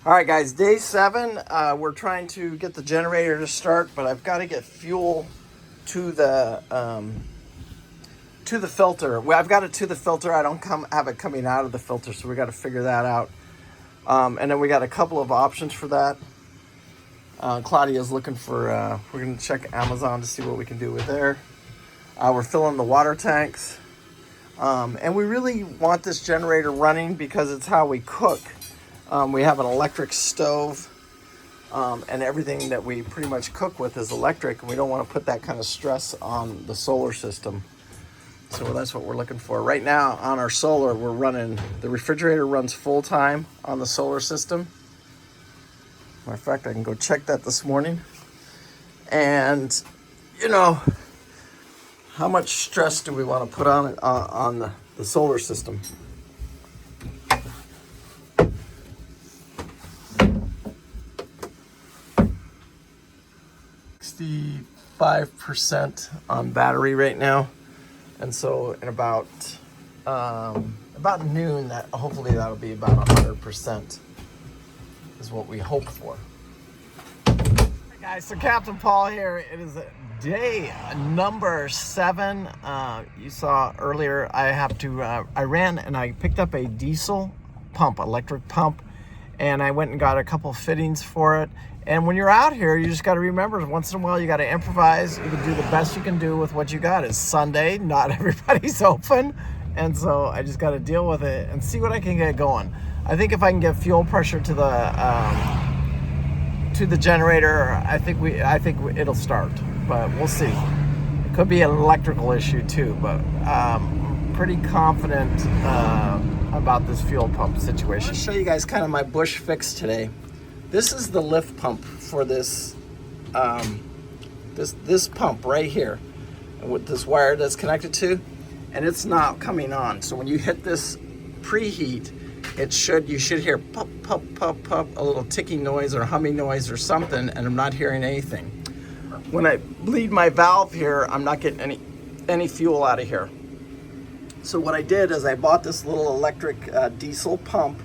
All right, guys, day 7. We're trying to get the generator to start, but I've got to get fuel to the filter. Well, I've got it to the filter. I don't have it coming out of the filter, so we got to figure that out. And then we got a couple of options for that. Claudia's looking for. We're gonna check Amazon to see what we can do with there. We're filling the water tanks, and we really want this generator running because it's how we cook. We have an electric stove, and everything that we pretty much cook with is electric, and we don't want to put that kind of stress on the solar system. So that's what we're looking for. Right now on our solar, we're running, the refrigerator runs full time on the solar system. Matter of fact, I can go check that this morning. And, you know, how much stress do we want to put on it, on the solar system? %5 on battery right now, and so in about noon, that hopefully that'll be about 100% is what we hope for. Hey guys, so Captain Paul here. It is day number 7. You saw earlier I ran and I picked up a diesel pump, electric pump, and I went and got a couple fittings for it. And when you're out here, you just got to remember, once in a while, you got to improvise. You can do the best you can do with what you got. It's Sunday, not everybody's open. And so I just got to deal with it and see what I can get going. I think if I can get fuel pressure to the generator, I think it'll start, but we'll see. It could be an electrical issue too, but I'm pretty confident about this fuel pump situation. I'll show you guys kind of my bush fix today. This is the lift pump for this this pump right here, with this wire that's connected to, and it's not coming on. So when you hit this preheat, you should hear pop, pop, pop, pop, a little ticking noise or humming noise or something, and I'm not hearing anything. When I bleed my valve here, I'm not getting any fuel out of here. So what I did is I bought this little electric diesel pump.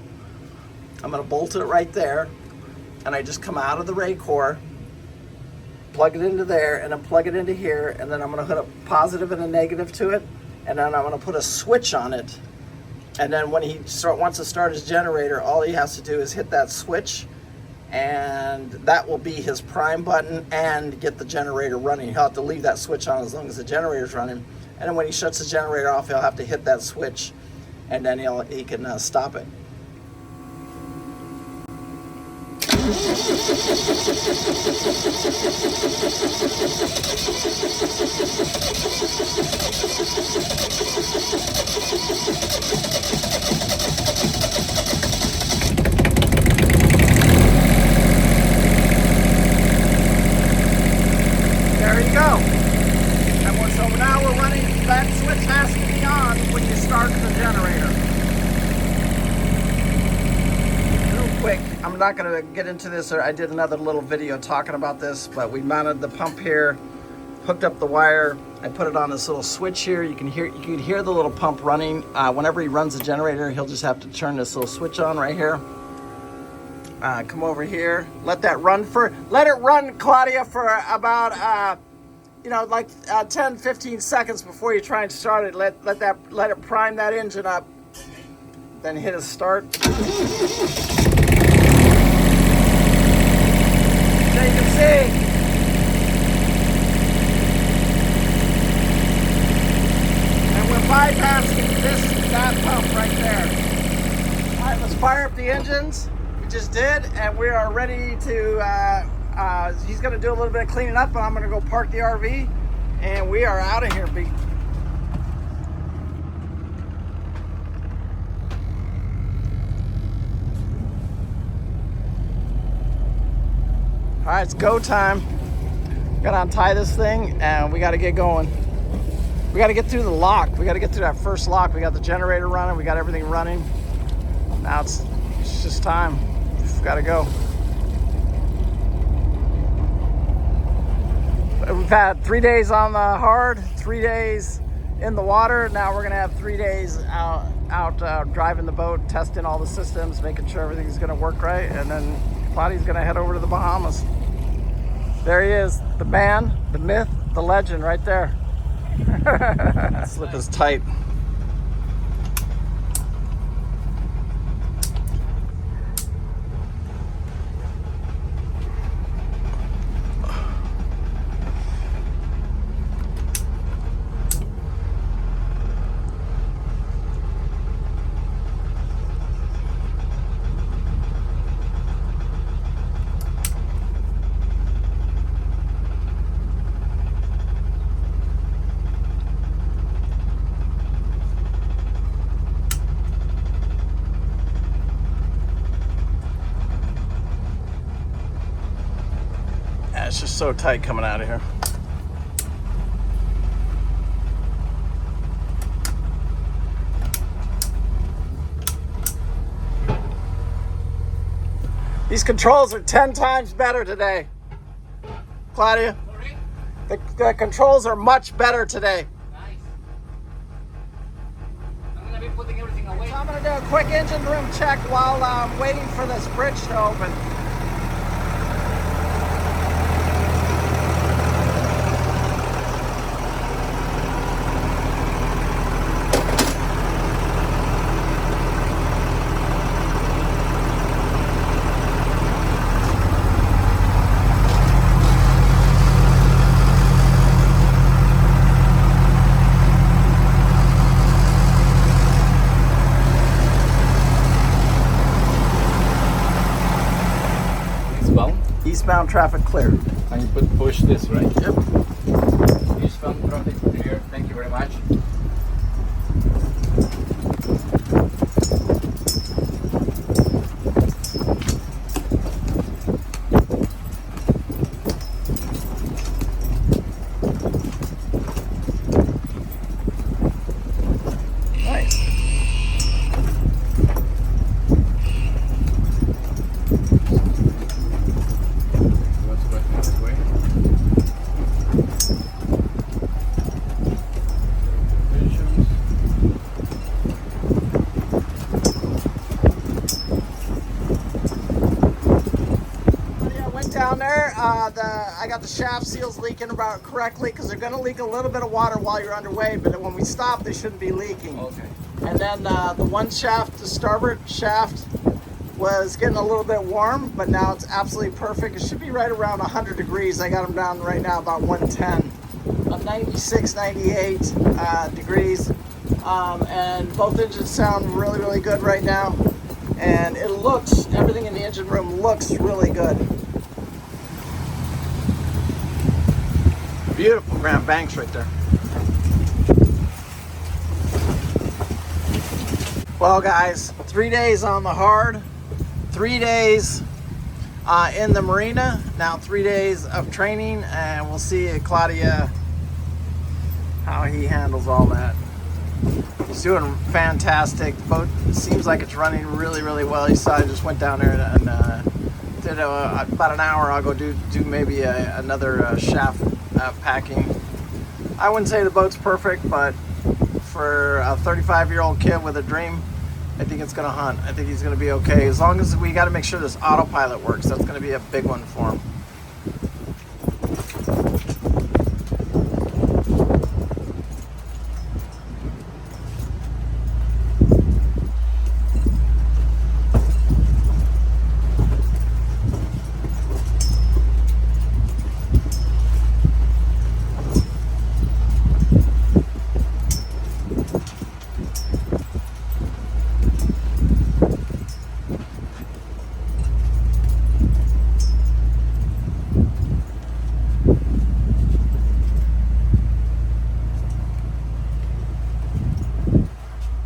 I'm gonna bolt it right there, and I just come out of the Raycor, plug it into there, and then plug it into here, and then I'm gonna hook a positive and a negative to it, and then I'm gonna put a switch on it. And then when he wants to start his generator, all he has to do is hit that switch, and that will be his prime button and get the generator running. He'll have to leave that switch on as long as the generator's running. And then when he shuts the generator off, he'll have to hit that switch, and then he can stop it. There you go. And so now we're running, that switch has to be on when you start the generator. Real quick, I'm not going to get into this, or I did another little video talking about this, but we mounted the pump here, hooked up the wire. I put it on this little switch here. You can hear the little pump running. Whenever he runs the generator, he'll just have to turn this little switch on right here. Come over here, let it run, Claudia, for about like 10-15 seconds before you try and start it. Let it prime that engine up, then hit a start. So you can see, and we're bypassing that pump right there. All right, let's fire up the engines. We just did, and we are ready to, he's gonna do a little bit of cleaning up, but I'm gonna go park the RV, and we are out of here, B. All right, it's go time. Gotta untie this thing, and we gotta get going. We gotta get through the lock. We gotta get through that first lock. We got the generator running. We got everything running. Now it's just time. Just gotta go. We've had 3 days on the hard, 3 days in the water. Now we're gonna have 3 days out out driving the boat, testing all the systems, making sure everything's going to work right, and then Claudia's going to head over to the Bahamas. There he is, the man, the myth, the legend right there. Slip is tight. It's just so tight coming out of here. These controls are 10 times better today. Claudia? The controls are much better today. Nice. I'm going to be putting everything away. So I'm going to do a quick engine room check while I'm waiting for this bridge to open. Eastbound traffic clear. And you push this, right? Yep. Eastbound traffic clear. Thank you very much. Down there, I got the shaft seals leaking about correctly because they're going to leak a little bit of water while you're underway, but when we stop, they shouldn't be leaking. Okay. And then the one shaft, the starboard shaft, was getting a little bit warm, but now it's absolutely perfect. It should be right around 100 degrees. I got them down right now about 110, 96, 98 degrees, and both engines sound really, really good right now. And it looks, everything in the engine room looks really good. Beautiful Grand Banks right there. Well guys, 3 days on the hard, 3 days in the Marina, now 3 days of training, and we'll see Claudia how he handles all that. He's doing fantastic. The boat seems like it's running really, really well. You saw I just went down there and did about an hour. I'll go do maybe another shaft packing. I wouldn't say the boat's perfect, but for a 35-year-old kid with a dream, I think it's gonna hunt. I think he's gonna be okay. As long as we gotta make sure this autopilot works. That's gonna be a big one for him.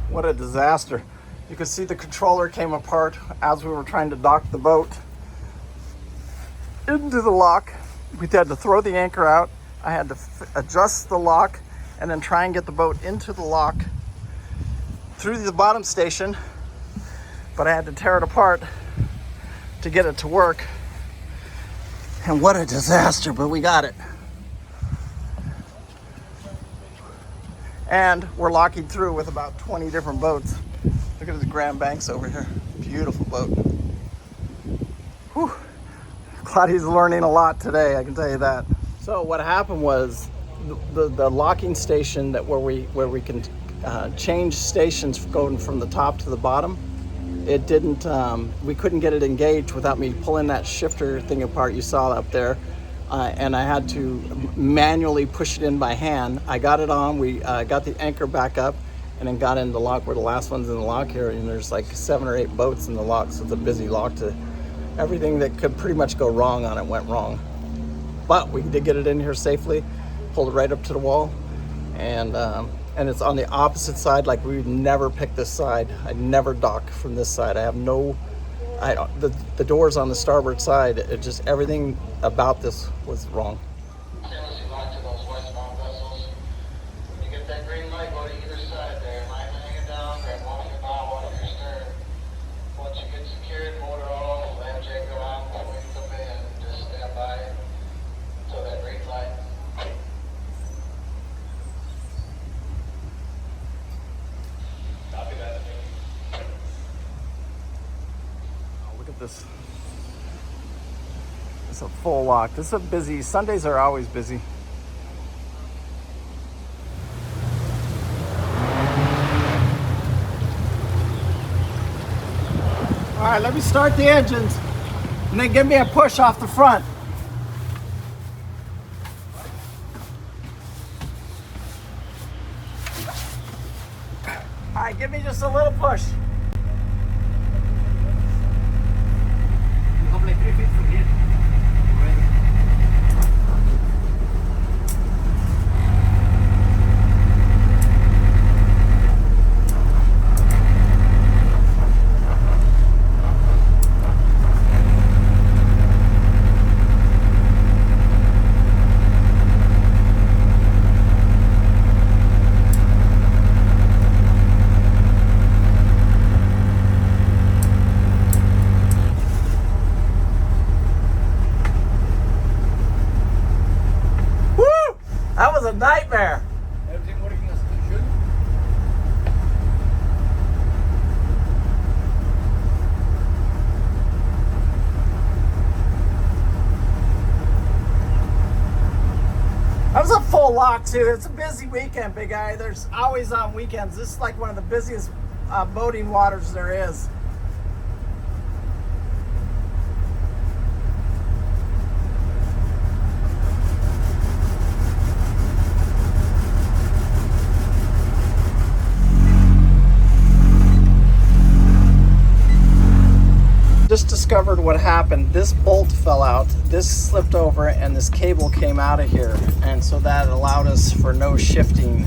What a disaster. You can see the controller came apart as we were trying to dock the boat into the lock. We had to throw the anchor out. I had to adjust the lock and then try and get the boat into the lock through the bottom station, but I had to tear it apart to get it to work. And what a disaster, but we got it. And we're locking through with about 20 different boats. Look at the Grand Banks over here. Beautiful boat. Whew. Glad he's learning a lot today, I can tell you that. So what happened was the locking station that where we can change stations going from the top to the bottom, it didn't, we couldn't get it engaged without me pulling that shifter thing apart you saw up there. And I had to manually push it in by hand. I got it on, we got the anchor back up, and then got in the lock. We're the last ones in the lock here, and there's like 7 or 8 boats in the lock, so it's a busy lock. To everything that could pretty much go wrong on it went wrong. But we did get it in here safely, pulled it right up to the wall, and it's on the opposite side. Like, we would never pick this side. I'd never dock from this side. I have no, the doors on the starboard side, it just, everything about this was wrong. This is a full lock. This is a busy, Sundays are always busy. All right, let me start the engines and then give me a push off the front. All right, give me just a little push. Like 3 feet from here. That was a nightmare. Everything working as it should? That was a full lock too. It's a busy weekend, big guy. There's always on weekends. This is like one of the busiest boating waters there is. Just discovered what happened. This bolt fell out, this slipped over, and this cable came out of here, and so that allowed us for no shifting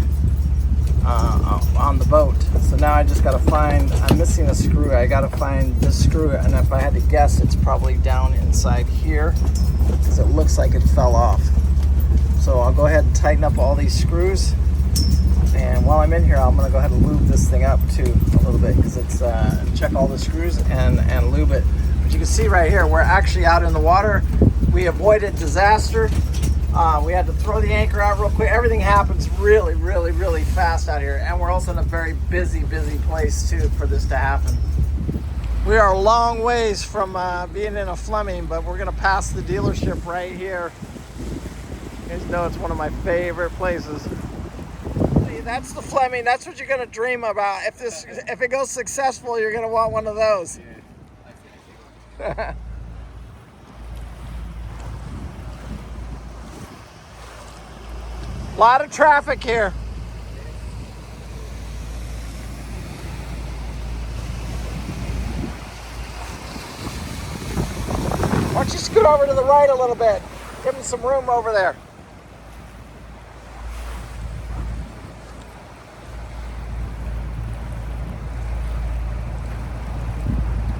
on the boat. So now I just got to find, I'm missing a screw. I got to find this screw, and if I had to guess, it's probably down inside here because it looks like it fell off. So I'll go ahead and tighten up all these screws, and while I'm in here, I'm going to go ahead and lube this thing up too a little bit, because it's check all the screws and lube it. But you can see right here, we're actually out in the water. We avoided disaster. We had to throw the anchor out real quick. Everything happens really, really, really fast out here, and we're also in a very busy place too for this to happen. We are a long ways from being in a Fleming, but we're going to pass the dealership right here. You guys know it's one of my favorite places. That's the Fleming. That's what you're gonna dream about. If it goes successful, you're gonna want one of those. Yeah. A lot of traffic here. Why don't you scoot over to the right a little bit? Give them some room over there.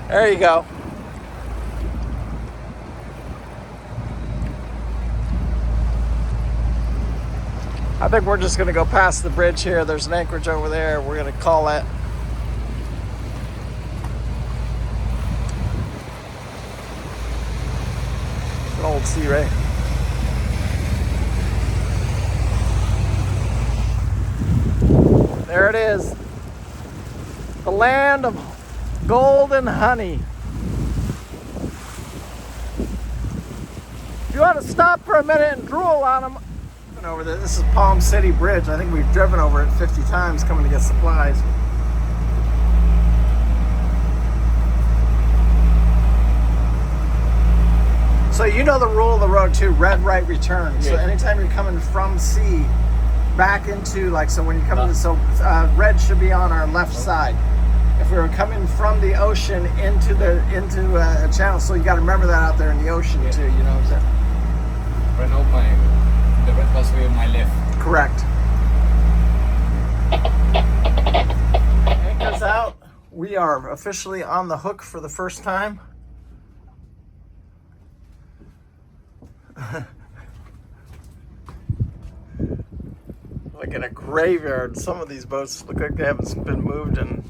There you go. I think we're just going to go past the bridge here. There's an anchorage over there. We're going to call it. It's an old Sea Ray. There it is. The land of gold and honey. If you want to stop for a minute and drool on them. Over there. This is Palm City Bridge. I think we've driven over it 50 times coming to get supplies. So you know the rule of the road too, red right return. Yeah. So anytime you're coming from sea back into, like, so when you're coming red should be on our left side. If we were coming from the ocean into a channel, so you got to remember that out there in the ocean too, you know what I'm saying? Right now the red was with my left. Correct. Anchor's out. We are officially on the hook for the first time. Like in a graveyard. Some of these boats look like they haven't been moved in.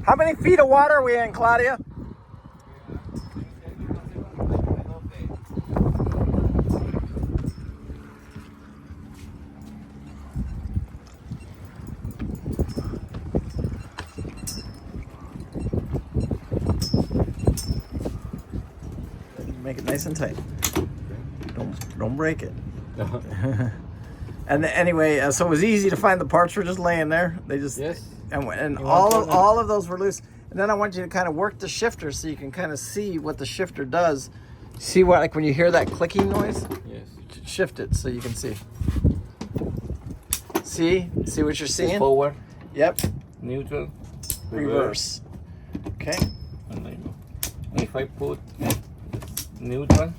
How many feet of water are we in, Claudia? Make it nice and tight. Don't break it. And anyway, so it was easy to find. The parts were just laying there. They just and all of those were loose. And then I want you to kind of work the shifter so you can kind of see what the shifter does. See what, like when you hear that clicking noise? Yes. Shift it so you can see. See what you're seeing? Forward. Yep. Neutral. Reverse. Okay. And I go. And if I put neutral.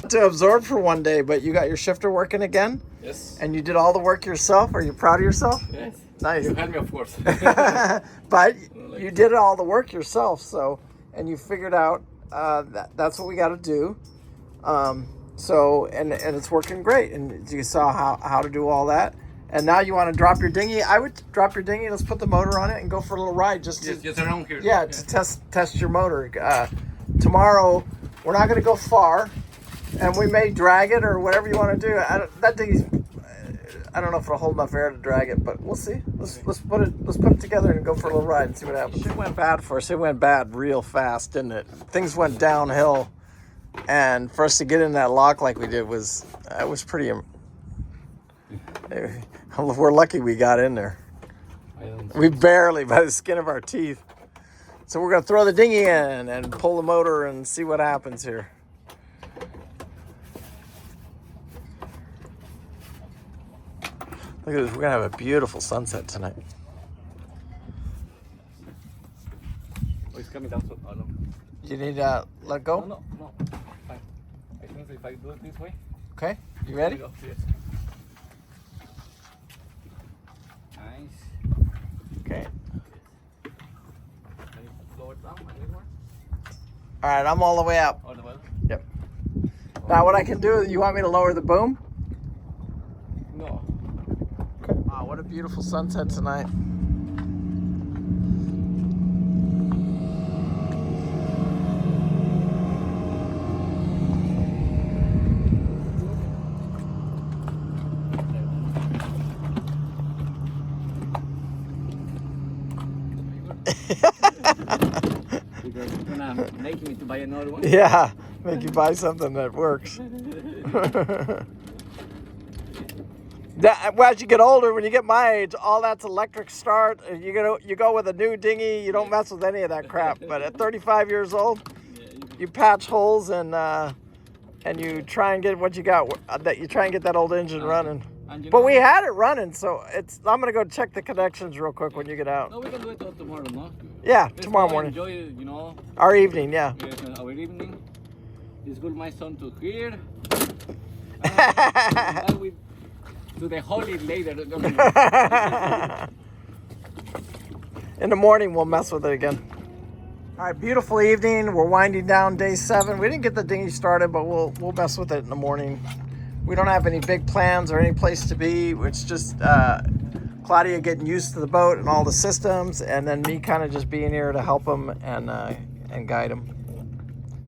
To absorb for one day, but you got your shifter working again? Yes. And you did all the work yourself? Are you proud of yourself? Yes. Nice. You helped me, of course. But you did all the work yourself, so, and you figured out that's what we got to do. So, and it's working great, and you saw how to do all that. And now you want to drop your dinghy. I would drop your dinghy. Let's put the motor on it and go for a little ride, just around here. Yeah, to test your motor. Tomorrow, we're not going to go far. And we may drag it or whatever you want to do. That dinghy's, I don't know if it'll hold enough air to drag it, but we'll see. Let's put it together and go for a little ride and see what happens. It went bad for us. It went bad real fast, didn't it? Things went downhill, and for us to get in that lock like we did was pretty. We're lucky we got in there. We barely, by the skin of our teeth. So we're gonna throw the dinghy in and pull the motor and see what happens here. Look at this, we're gonna have a beautiful sunset tonight. Oh, it's coming down so no. You need to let go? No. Fine. I think if I do it this way. Okay, you ready? Yes. Nice. Okay. Can you slow it down a little more? All right, I'm all the way up. All the way? Yep. Now what I can do, you want me to lower the boom? No. Okay. Wow, what a beautiful sunset tonight. Because you're gonna make me to buy another one. Yeah, make you buy something that works. As you get older, when you get my age, all that's electric start. You go with a new dinghy. You don't mess with any of that crap. But at 35 years old, you patch holes and you try and get what you got. That you try and get that old engine running. But we had it running, so I'm gonna go check the connections real quick when you get out. No, we can do it tomorrow, no? Yeah, tomorrow morning. Enjoy, our evening, yeah. Yes, our evening. It's good, my son, to hear. To the holy later. In the morning, we'll mess with it again. All right, beautiful evening. We're winding down day 7. We didn't get the dinghy started, but we'll mess with it in the morning. we don't have any big plans or any place to be. It's just Claudia getting used to the boat and all the systems, and then me kind of just being here to help him and guide him.